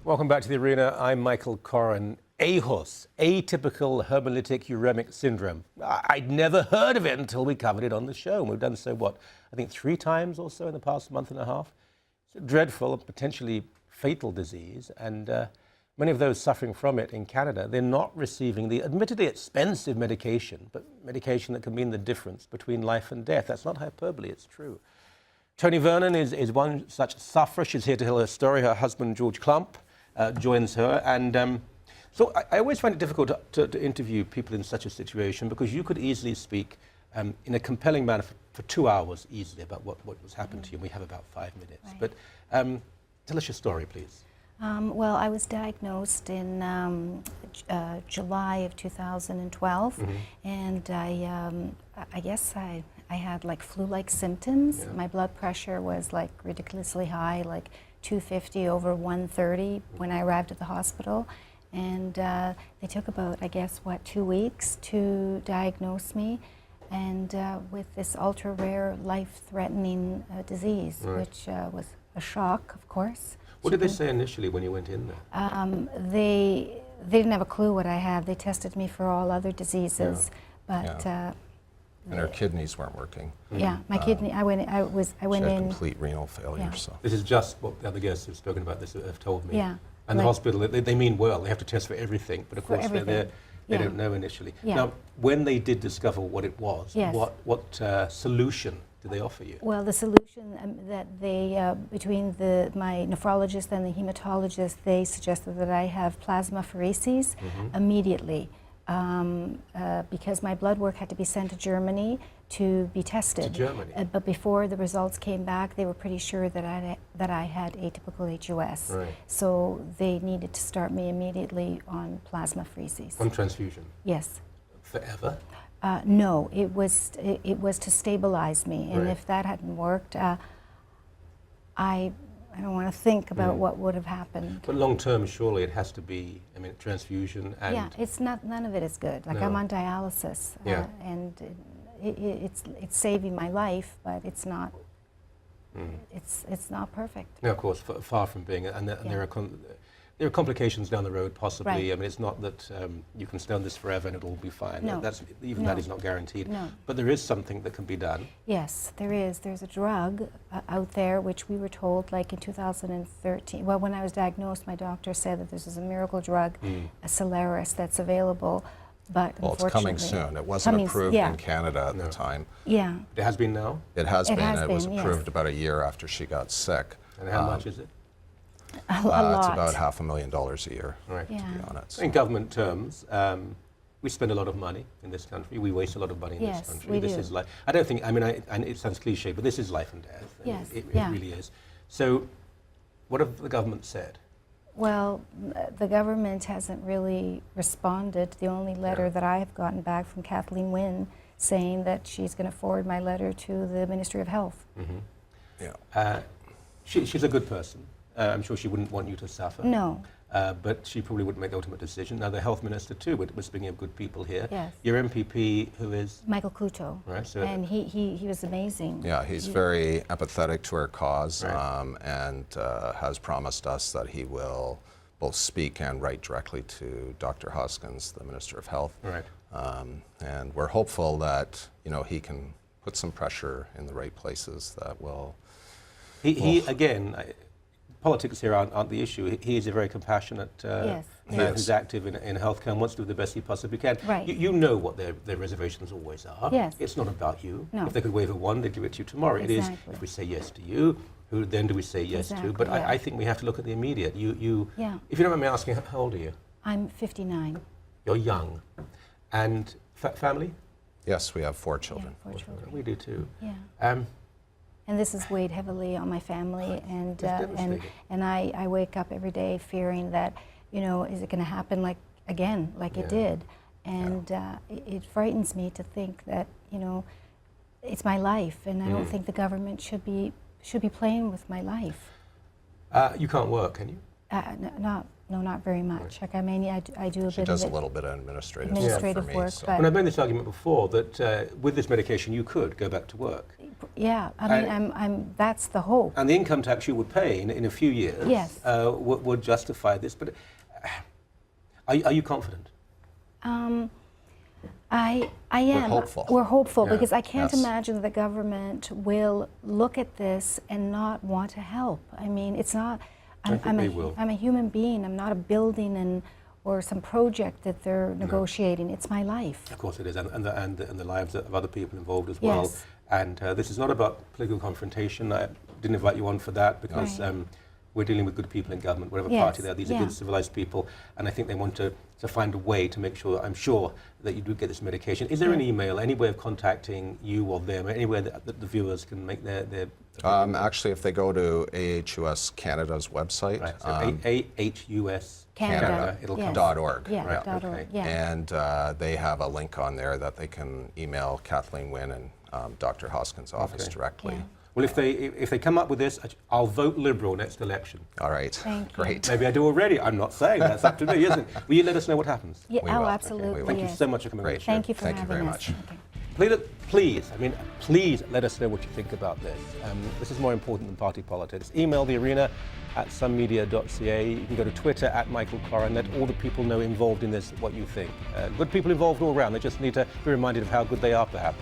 Welcome back to the arena. I'm Michael Corrin. AHUS, atypical hemolytic uremic syndrome. I'd never heard of it until we covered it on the show. And we've done so, I think 3 times or so in the past month and a half. It's a dreadful and potentially fatal disease. And many of those suffering from it in Canada, they're not receiving the admittedly expensive medication, but medication that can mean the difference between life and death. That's not hyperbole, it's true. Tony Vernon is one such sufferer. She's here to tell her story. Her husband, George Klump, joins her. And so I always find it difficult to interview people in such a situation because you could easily speak in a compelling manner for 2 hours easily about what was happened to you. We have about 5 minutes. Right. But tell us your story, please. Well, I was diagnosed in July of 2012, and I guess I had like flu-like symptoms. Yeah. My blood pressure was like ridiculously high, like 250 over 130 when I arrived at the hospital. And they took about, I guess, 2 weeks to diagnose me, and with this ultra-rare, life-threatening disease, right, which was a shock, of course. What did they say initially when you went in there? They didn't have a clue what I had. They tested me for all other diseases, but and her kidneys weren't working. Yeah, my kidney. I went she had in complete renal failure. Yeah. So this is just what the other guests who've spoken about this have told me. Yeah. And the hospital, they mean well. They have to test for everything, but of course they don't know initially. Yeah. Now, when they did discover what it was, yes, what solution did they offer you? Well, the solution that they, between my nephrologist and the hematologist, they suggested that I have plasmapheresis immediately because my blood work had to be sent to Germany to be tested. To Germany? But before the results came back, they were pretty sure that I had atypical AHUS. Right. So they needed to start me immediately on plasmapheresis. On transfusion? Yes. Forever? No, it was to stabilize me, and if that hadn't worked, I don't want to think about what would have happened. But long term, surely it has to be, I mean, transfusion and... Yeah, it's not, none of it is good. Like, I'm on dialysis, and it's saving my life, but it's not, it's not perfect. No, of course, far from being, and there are complications down the road, possibly. Right. I mean, it's not that you can stay on this forever and it'll all be fine. No. Even that is not guaranteed. No. But there is something that can be done. Yes, there is. There's a drug out there, which we were told, like in 2013. Well, when I was diagnosed, my doctor said that this is a miracle drug, a Solaris, that's available. But well, it's coming soon. It wasn't approved in Canada at the time. Yeah. It has been now? It has been. It was approved about a year after she got sick. And how much is it? A lot. It's about $500,000 a year, right, to be honest. In government terms, we spend a lot of money in this country. We waste a lot of money in this country. This is life. I don't think, I mean, and it sounds cliche, but this is life and death. Yes, it really is. So what have the government said? Well, the government hasn't really responded. The only letter that I have gotten back from Kathleen Wynne saying that she's going to forward my letter to the Ministry of Health. She's a good person. I'm sure she wouldn't want you to suffer. No. But she probably wouldn't make the ultimate decision. Now, the health minister, too, we're speaking of good people here. Yes. Your MPP, who is? Michael Couto. Right. So and he was amazing. Yeah, he's very empathetic to our cause, and has promised us that he will both speak and write directly to Dr. Hoskins, the Minister of Health. Right. And we're hopeful that, he can put some pressure in the right places that will... Again, politics here aren't the issue. He is a very compassionate man who's active in healthcare and wants to do the best he possibly can. Right. You know what their reservations always are. Yes. It's not about you. No. If they could wave a wand, they'd give it to you tomorrow. Exactly. It is, if we say yes to you, who then do we say yes to? But I think we have to look at the immediate. If you don't mind me asking, how old are you? I'm 59. You're young. And family? Yes, we have 4 children. Yeah, 4 children. We do too. Yeah. And this has weighed heavily on my family, and I wake up every day fearing that, is it going to happen again like it did? And it frightens me to think that, it's my life, and I don't think the government should be playing with my life. You can't work, can you? not very much. Like, I mean, I do a She bit does a of it. little bit of administrative Administrative stuff for me. work, so- but- And I've made this argument before that with this medication you could go back to work. Yeah, I mean, that's the hope. And the income tax you would pay in a few years Yes. would justify this. But are you confident? I am. hopeful. We're hopeful Yeah. because I can't Yes. imagine the government will look at this and not want to help. I mean, it's not. think they will. I'm a human being. I'm not a building or some project that they're negotiating. It's my life. Of course it is, and the lives of other people involved as well. Yes. And this is not about political confrontation. I didn't invite you on for that because Right. we're dealing with good people in government, whatever Yes, party they are. These are yeah. good, civilized people, and I think they want to find a way to make sure, I'm sure, that you do get this medication. Is there an email, any way of contacting you or them, any way that the viewers can make their Actually, if they go to AHUS Canada's website, right, so AHUS Canada, it'll yes. come. .org. Yeah, Right, .org, okay. yeah. And they have a link on there that they can email Kathleen Wynne and Dr. Hoskins' office Okay. directly. Yeah. Well, if they come up with this, I'll vote Liberal next election. All right. Thank you. Great. Maybe I do already. I'm not saying. That's up to me, isn't it? Will you let us know what happens? Yeah, We oh, will. Okay, absolutely. we will. Thank you yes. so much for coming on the Great. show. Thank you for Thank you having very us. much. Okay. Please let us know what you think about this. This is more important than party politics. Email the arena at somemedia.ca. You can go to Twitter at Michael Corrin. Let all the people know involved in this what you think. Good people involved all around. They just need to be reminded of how good they are, perhaps.